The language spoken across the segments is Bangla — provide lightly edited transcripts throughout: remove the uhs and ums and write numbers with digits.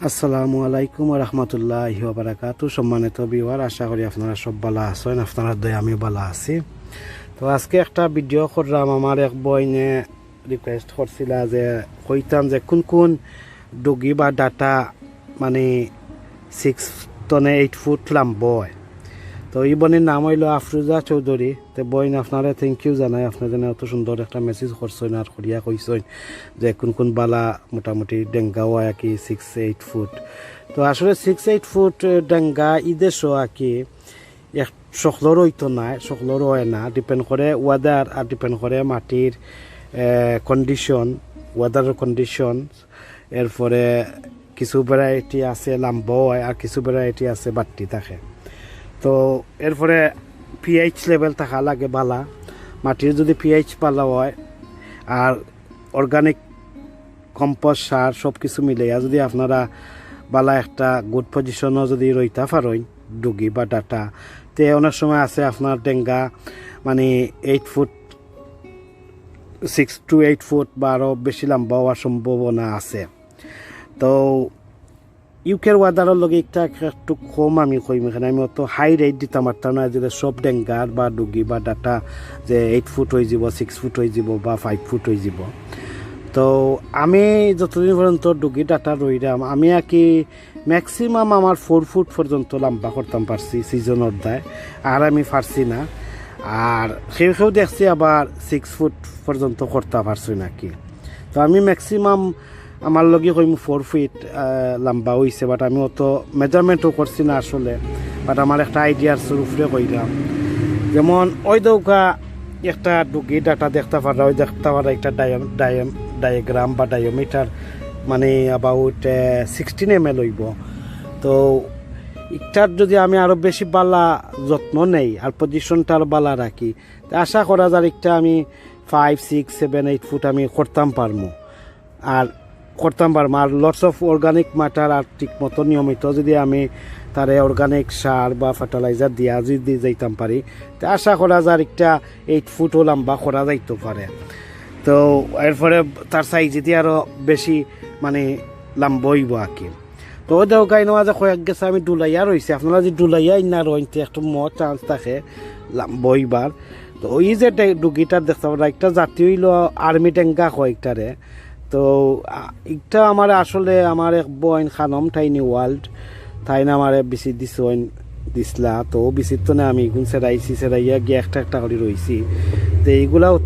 আসসালামু আলাইকুম রহমতুল্লাহি ওয়া বারাকাতুহু। সম্মানিত ভিউয়ার, আশা করি আপনারা সব ভালো আছেন। আপনারা দয়া আমি ভালো আছি। তো আজকে একটা ভিডিও করলাম। আমার এক বইনে রিকোয়েস্ট করছিল যে কইতাম যে কোন কোন ডুগি বা ডাটা মানে 6 টনে 8 ফুট লম্বা হয়। তো এই বোনের নাম হইল আফরোজা চৌধুরী। তো বইন আপনারা থ্যাংক ইউ জানাই, আপনার জন্য এত সুন্দর একটা মেসেজ করছেন আর করিয়া কইছেন যে কোন কোন বালা মোটামুটি ডেঙ্গা হয় আর কি 6-8 ফুট। তো আসলে 6-8 ফুট ডেঙ্গা ইদেশ আর কি এক সকলের হইতো না, সকলের হয় না, ডিপেন্ড করে ওয়েদার আর ডিপেন্ড করে মাটির কন্ডিশন, ওয়েদারের কন্ডিশন। এরপরে কিছু ভ্যারাইটি আছে লম্বা হয় আর কিছু ভ্যারাইটি আছে বাড়তি থাকে। তো এরপরে পিএইচ লেভেল থাকা লাগে বালা, মাটির যদি পিএইচ ভালো হয় আর অর্গানিক কম্পোস্ট সার সব কিছু মিলে যদি আপনারা বালা একটা গুড পজিশনও যদি রইতে পারেন ডুগি বা ডাটা, তে অনেক সময় আছে আপনার ডেঙ্গা মানে 8 ফুট 6 to 8 ফুট বা আরও বেশি লম্বা হওয়ার সম্ভাবনা আছে। তো ইউকের ওয়েদারের লগে একটু কম আমি কইম, এখানে আমি অত হাই রেট দিতাম পারতাম না যে সব ডেঙ্গার বা ডুগি বা ডাটা যে 8 ফুট হয়ে যাব, 6 ফুট হয়ে যাব বা 5 ফুট হয়ে যাব। তো আমি যতদিন পর্যন্ত ডুগি ডাটা রইলাম আমি আর কি ম্যাক্সিমাম আমার 4 ফুট পর্যন্ত লম্বা করতাম পারছি সিজনের দায়, আর আমি পারছি না। আর সেও দেখছি আবার 6 ফুট পর্যন্ত করতে পারছি নাকি। তো আমি ম্যাক্সিমাম আমার লগে কইম 4 ফিট লম্বা হয়েছে, বাট আমি অত মেজারমেন্টও করছি না আসলে, বাট আমার একটা আইডিয়ার উপরে কইলাম। যেমন ওই দৌকা একটা ডুগি ডাটা দেখতে পারা, ওই দেখতে পারা একটা ডায়াগ্রাম বা ডায়োমিটার মানে অ্যাবাউট 16 ml হইব। তো এটার যদি আমি আরও বেশি বালা যত্ন নেই আর পজিশনটা আরও বালা রাখি, আশা করা যায় একটা আমি 5, 6, 7, 8 ফুট আমি করতাম পারবো। আর লটস অফ অর্গানিক ম্যাটার আর ঠিক মতো নিয়মিত যদি আমি তারে অর্গানিক সার বা ফার্টিলাইজার দিয়া যদি যাইতাম পারি, তা আশা করা যায় একটা 8 ফুটও লম্বা করা যাইতে পারে। তো এরপরে তার সাইজ যদি আরও বেশি মানে লম্বা হইব আর কি। তো ওই দেখ গাই নেওয়া যে কয়েক গেছে আমি ডুলাইয়া রয়েছে, আপনারা যদি ডুলাইয়া না রইতে একটু চান্স থাকে লম্বা হইবার। তো ওই যে ডুগিটার দেখতে পারা একটা জাতীয় হইল আর্মি ট্যাঙ্কা কয়েকটারে। তো এটা আমার আসলে আমার এক বইন খানম টাইনি ওয়ার্ল্ড তাই না আমার বেশি দিসলা। তো বেশির তো না আমি এগুন সেরাইয়া গিয়ে একটা করে রয়েছি। তো এইগুলাও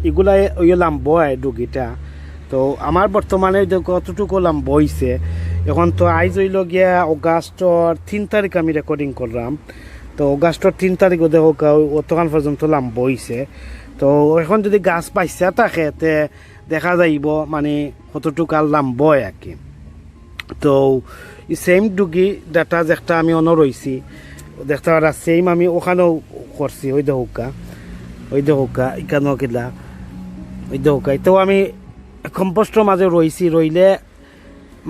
এগুলাই ওই লাম্ব হয় ডুগিটা। তো আমার বর্তমানে কতটুকু লাম্ব হয়েছে এখন, তো আইজ হইল গিয়া অগাস্টর 3 তারিখ আমি রেকর্ডিং করলাম। তো অগাস্টর 3 তারিখ দেখো অতখান পর্যন্ত লাম্ব হয়েছে। তো এখন যদি গাছ পাইসা থাকে তে দেখা যাইব মানে কতটুকু আর লাম্ব হয় আর কি। তো এই সেম ডুগি ডাটা যেটা আমি অন রয়েছি দেখতে পারা সেম আমি ওখানেও করছি। ওই দেহকা এখানেও কিলা ওই দেহকাই। তো আমি কম্পোস্টর মাঝে রইলে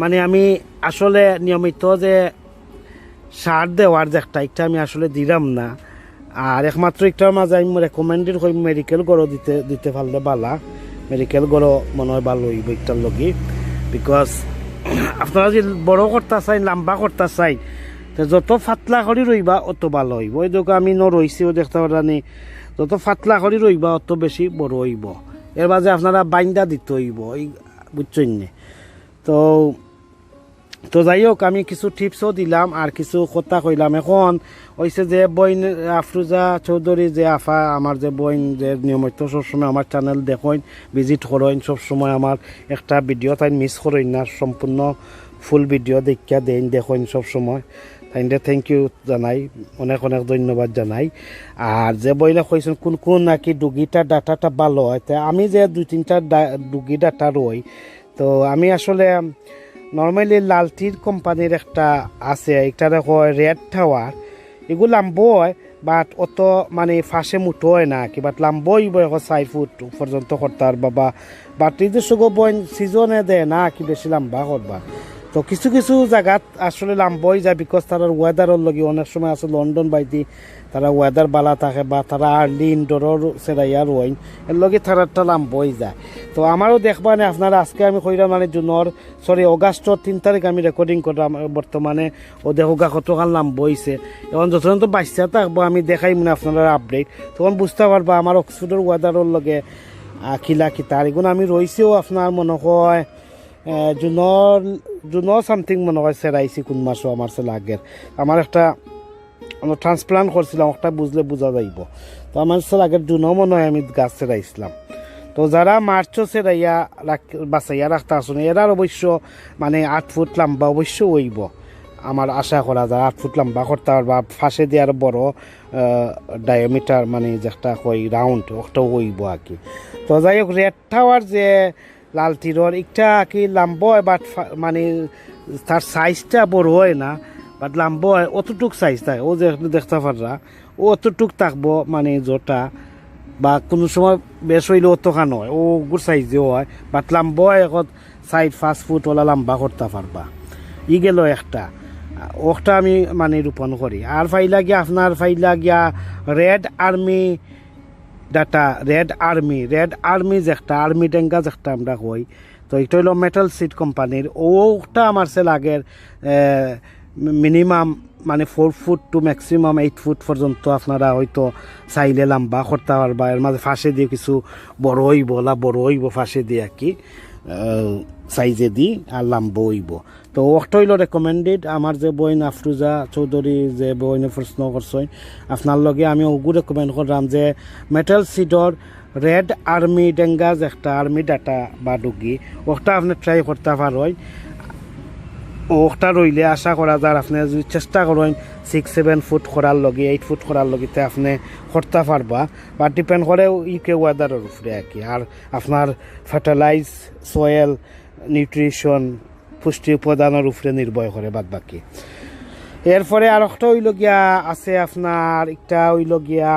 মানে আমি আসলে নিয়মিত যে সার দেওয়ার যে একটা আমি আসলে দিলাম না। আর একমাত্র একটার মাঝে আমি রেকমেন্ডেড করি মেডিকেল গড়ো দিতে পারলে বালা, মেডিকেল গড়ো মনে হয় ভালো হইব একটার লগে। বিকজ আপনারা যদি বড় করতে চাই লম্বা করতে চাই তো যত ফাতলা করে রইবা অত ভালো হইব। ওই দোকা আমি রইছিও দেখতে পারানি, যত ফাতলা করে রইবা অত বেশি বড় হইব। এর মাঝে আপনারা বাইন্দা দিতে হইব, এই বুঝছেন নি। তো যাই হোক আমি কিছু টিপসও দিলাম আর কিছু কথা কইলাম। এখন হয়েছে যে বইন আফরোজা চৌধুরী যে আফা আমার যে বইন যে নিয়মিত সবসময় আমার চ্যানেল দেখেন ভিজিট করেন, সবসময় আমার একটা ভিডিও তাই মিস করেন না, সম্পূর্ণ ফুল ভিডিও দেখিয়া দেখেন সবসময়। তাইলে থ্যাংক ইউ জানাই, অনেক অনেক ধন্যবাদ জানাই। আর যে বইলে কইছেন কোন নাকি ডুগিটা ডাটাটা ভালো হয়, তা আমি যে 2-3টা ডুগি ডাটা রই, তো আমি আসলে নর্মালি লালটির কোম্পানির একটা আছে, একটা হয় রেড টাওয়ার। এগুলো লাম্ব হয় বাট অত মানে ফাঁসে মুঠো হয় না কি, বাট লাম্ব হইব 4 ফুট পর্যন্ত করতার বাবা। বাট এই যে সগো বইন সিজনে দেয় না কি বেশি লম্বা করবা। তো তো কিছু কিছু জায়গাত আসলে লাম্বই যায় বিকজ তারা ওয়েদারের লগে অনেক সময় আছে লন্ডন বাইদি তারা ওয়েদার বালা থাকে বা তারা আর্লি ইনডোরের সেরাইয়া রইন এর লগে তারা একটা লাম্বই যায়। তো আমারও দেখবা না আপনারা আজকে আমি কইরা মানে অগাস্টর 3 তারিখ আমি রেকর্ডিং করলাম বর্তমানে ও দেখো গা কতখান লাম্বইছে। এখন যতক্ষণ তো বাচ্চা থাকবো আমি দেখাই মানে আপনারা আপডেট তখন বুঝতে পারবা আমার অক্সফোর্ডের ওয়েদারের লগে কিলা কিতা এগুলো আমি রইছেও আপনার মনে হয় জুনৰ সামথিং মনে হয় সেরাইছি কোন মাসও আমার সে লাগের আমার একটা ট্রান্সপ্লান্ট করছিলাম একটা বুঝলে বোঝা যাইব। তো আমার সে আগের জুনও মনে হয় আমি গাছ সেরাইছিলাম। তো যারা মার্চও সেরাইয়া বাঁচাইয়া রাখতে আসুন এরার অবশ্য মানে 8 ফুট লম্বা অবশ্য হইব আমার আশা করা যায়। 8 ফুট লম্বা করতে পারবা ফাঁসে দেওয়ার বড় ডায়ামিটার মানে যেটা কই রাউন্ড ওটাও হইব আর কি। তো যাই হোক রেড টাওয়ার যে লাল তীরর একটা কি লাম্ব হয় বাট মানে তার সাইজটা বড় হয় না বাট লাম্ব হয় অতটুক সাইজ থাকে ও যে দেখতে পাররা ও অতটুক থাকবো মানে জোটা বা কোনো সময় বেশ হইলে অতখান হয় ও গুড় সাইজেও হয় বাট লাম্ব হয় এখন 4-5 ফুট ওলা লম্বা করতে পারবা ই গেল একটা ওটা আমি মানে রোপণ করি। আর ফাইলা গিয়া আপনার ফাইলা গিয়া red army data red army যেটা আর্মি ডেঙ্গা যেটা আমরা কই তো এটা হইল মেটাল সিড কোম্পানির ওটা আমার সে লাগের মিনিমাম মানে 4 ফুট টু ম্যাক্সিমাম 8 ফুট পর্যন্ত আপনারা হয়তো চাইলে লম্বা করতে পারবা। এর মাঝে ফাঁসে দিয়ে কিছু বড় হইব ফাঁসে দিয়ে আর কি সাইজে দি আর লম্বা হইব। তো ওটা হইল রেকমেন্ডেড আমার যে বইন আফরুজা চৌধুরী যে বইনে প্রশ্ন করছেন আপনার লগে আমি ওগু রেকমেন্ড করলাম যে মেটাল সিডর রেড আর্মি ডেঙ্গাজ একটা আর্মি ডাটা বা ডুগি ওটা আপনি ট্রাই করতে পারেন। ওটা রইলে আশা করা যায় আপনি যদি চেষ্টা করেন 6-7 ফুট করার লগে 8 ফুট করার লগিতে আপনি করতে পারবা বা ডিপেন্ড করে ইউকে ওয়েদারের উপরে আর কি। আর আপনার ফার্টিলাইজ সয়েল নিউট্রিশন পুষ্টি উপাদানের উপরে নির্ভর করে বাদ বাকি। এরপরে আর একটা হইল গিয়া আছে আপনার একটা হইল গিয়া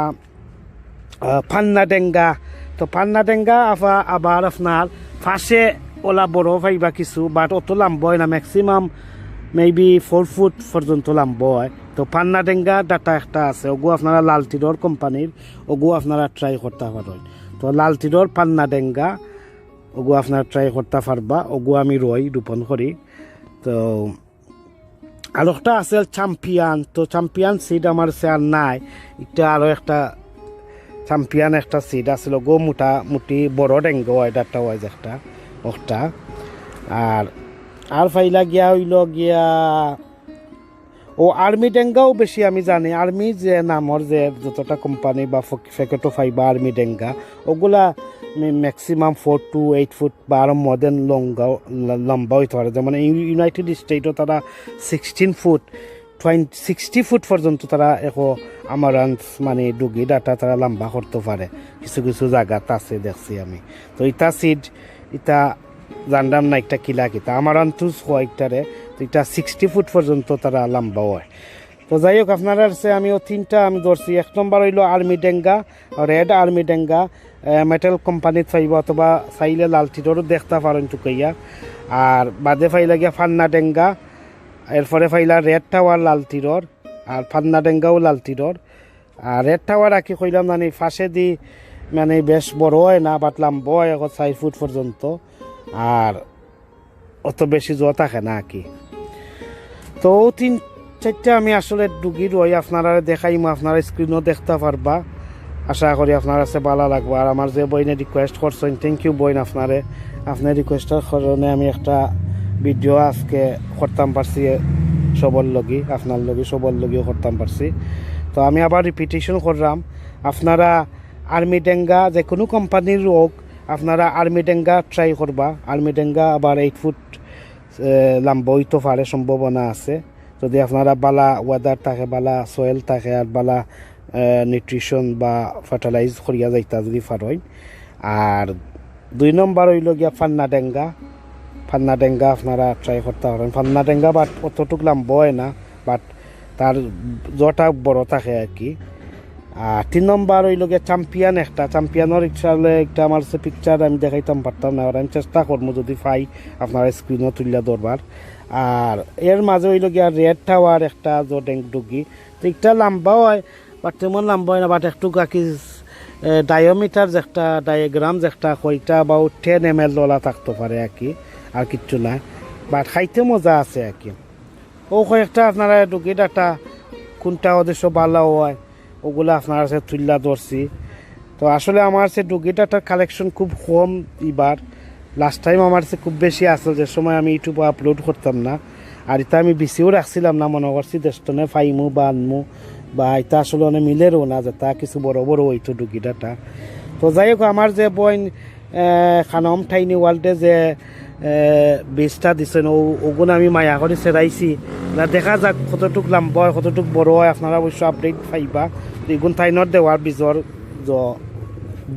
পান্না ডেঙ্গা। তো পান্না ডেঙ্গা আবার আপনার ফাঁসে ওলা বড় পাইবা কিছু বাট অত লাম্ব হয় না ম্যাক্সিমাম মেবি 4 ফুট পর্যন্ত লাম্ব হয়। তো পান্না ডেঙ্গা ডাটা একটা আছে ওগু আপনারা লাল তীরর কোম্পানির ওগু আপনারা ট্রাই করতে পারেন। তো লাল তীরর পান্না ডেঙ্গা ওগু আপনারা ট্রাই করতে পারবা ওগু আমি রোপণ করি। তো আর একটা আছে চ্যাম্পিয়ন। তো চ্যাম্পিয়ন সিড আমার সে আর নাই এটা আরও একটা চ্যাম্পিয়ন একটা সিড আছিল গো মোটামুটি বড় ডেঙ্গা হয় ডাটা হয় একটা ওটা। আর ফাইলা গিয়া হইল গিয়া ও আর্মি ডেঙ্গাও বেশি আমি জানি আর্মি যে নামর যে যতটা কোম্পানি বা ফেকেটো ফাইবা আর্মি ডেঙ্গা ওগুলা ম্যাক্সিমাম 4 to 8 ফুট বা আরও মডার্ন লম্বা হইতে পারে। যেমন ইউনাইটেড স্টেটও তারা 16 ফুট 60 ফুট পর্যন্ত তারা এখন আমারান্থ মানে ডুগি ডাটা তারা লম্বা করতে পারে কিছু কিছু জায়গাত আছে দেখছি আমি। তো ইটা সিড ইটা জানলাম না একটা কিলা কিতা আমারান্থুস হয় একটারে তো এটা 60 ফুট পর্যন্ত তারা লম্বা হয়। তো যাই হোক আপনারা আমিও 3টা আমি ধরছি। 1 নম্বর হইল আর্মি ডেঙ্গা রেড আর্মি ডেঙ্গা মেটাল কোম্পানিত পাইব অথবা চাইলে লাল তীরও দেখতে পারেন টুকাইয়া। আর বাদে ফাইলা গিয়া ফান্না ডেঙ্গা এরপরে ফাইলা রেড টাওয়ার লাল তীরর আর ফান্না ডেঙ্গাও লাল তীরর। আর রেড টাওয়ার আঁকি কইলাম মানে ফাঁসে দি মানে বেশ বড় হয় না বাট লম্বা হয় এখন 4 ফুট পর্যন্ত আর অত বেশি জোয়া থাকে না কি। তো 3-4টা আমি আসলে ডুগি রই আপনারা দেখাইম আপনারা স্ক্রিনও দেখতে পারবা আশা করি আপনার কাছে ভালো লাগবে। আর আমার যে বইনে রিকোয়েস্ট করছেন থ্যাংক ইউ বইন আপনার রিকোয়েস্টের কারণে আমি একটা ভিডিও আজকে করতাম পারছি সবর লগি আপনার লগি সবর লগিও করতাম পারছি। তো আমি আবার রিপিটেশন করলাম আপনারা আর্মি ডেঙ্গা যে কোনো কোম্পানির হোক আপনারা আর্মি ডেঙ্গা ট্রাই করবা। আর্মি ডেঙ্গা আবার 8 ফুট লম্বা হইতে পারে সম্ভাবনা আছে যদি আপনারা বালা ওয়েদার থাকে বালা সয়েল থাকে আর বালা নিউট্রিশন বা ফার্টিলাইজ করিয়া যাইতা যদি পারেন। আর 2 নম্বর হইল গিয়া ফান্না ডেঙ্গা আপনারা ট্রাই করতে পারেন। ফান্না ডেঙ্গা বাট অতটুক লম্বা হয় না বাট তার জটা বড় থাকে আর কি। আর 3 নম্বর হইল গিয়া চ্যাম্পিয়নের ইচ্ছালে একটা আমার সে পিকচার আমি দেখাইতাম পারতাম না আমি চেষ্টা করবো যদি পাই আপনারা স্ক্রিনও তুলিয়া ধরবার। আর এর মাঝে হইল গিয়া রেড টাওয়ার একটা জোডেং ডুগি, তো একটা লম্বাও হয় বাট তেমন লম্বা হয় না, বাট একটু কাকি ডায়োমিটার যে একটা ডায়াগ্রাম যে একটা কইটা বা 10 ml ডলা থাকতে পারে আর কি, আর কিচ্ছু না, বাট খাইতে মজা আছে আর কি। ও কয়েকটা আপনারা ডুগি ডাটা কোনটা অদেশ ভালো হয় ওগুলো আপনার কাছে তুল্লা ধরছি। তো আসলে আমার সে ডুগি ডাটার কালেকশন খুব কম এবার, লাস্ট টাইম আমার সে খুব বেশি আসল, যে সময় আমি ইউটিউবে আপলোড করতাম না, আর এটা আমি বেশিও রাখছিলাম না, মনে করছি দেশটনে ফাইমু বা আনমু বা এটা আসলে অনেক মিলেরও না, যে তা কিছু বড় বড় হইতো ডুগি ডাটা। তো যাই হোক আমার যে বইন খানম ঠাইনি ওয়ার্ল্ডে যে বীজটা দিচ্ছেন ওগুলো আমি মায়া করে ছেড়াইছি, দেখা যাক কতটুক লম্বা হয় কতটুক বড় হয়, আপনারা অবশ্য আপডেট পাইবা। এগুন টাইনত দেওয়ার বীজর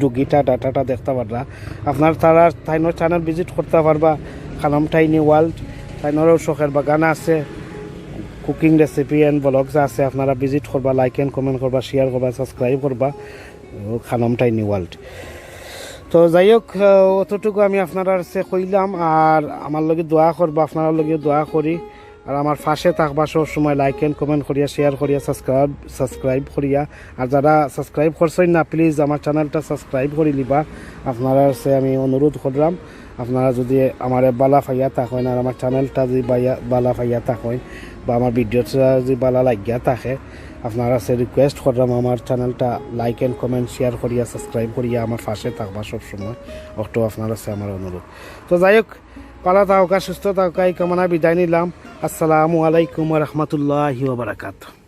ডুগিটা ডাটাটা দেখতে পারবা, আপনার তারা টাইনের চ্যানেল ভিজিট করতে পারবা, খানম টাইনি ওয়ার্ল্ড। টাইনেরও শখের বাগান আছে, কুকিং রেসিপি অ্যান্ড ব্লগস আছে, আপনারা ভিজিট করবা, লাইক অ্যান্ড কমেন্ট করবা, শেয়ার করবা, সাবস্ক্রাইব করবা খানম টাইনি ওয়ার্ল্ড। তো যাই হোক অতটুকু আমি আপনারা সে কইলাম, আর আমার লগে দোয়া করবা, আপনারা লগে দোয়া করি, আর আমার পাশে থাকবা সব সময়, লাইক অ্যান্ড কমেন্ট করিয়া, শেয়ার করিয়া, সাবস্ক্রাইব করিয়া। আর যারা সাবস্ক্রাইব করছেন না প্লিজ আমার চ্যানেলটা সাবস্ক্রাইব করে নিবা, আপনারা সে আমি অনুরোধ করলাম। আপনারা যদি আমার বালা ফাইয়া থাকেন আর আমার চ্যানেলটা যদি বালা ফাইয়া থাকেন বা আমার ভিডিওটা যদি বালা লাগিয়া থাকে, আপনারা সে রিকোয়েস্ট করলাম আমার চ্যানেলটা লাইক অ্যান্ড কমেন্ট শেয়ার করিয়া সাবস্ক্রাইব করিয়া আমার পাশে থাকবা সবসময়, অটো আপনারা সে আমার অনুরোধ। তো যাই হোক ভালো থাকা সুস্থ থাকা এই কামনা বিদায় নিলাম। আসসালামু আলাইকুম ওয়া রাহমাতুল্লাহি ওয়া বারাকাতুহু।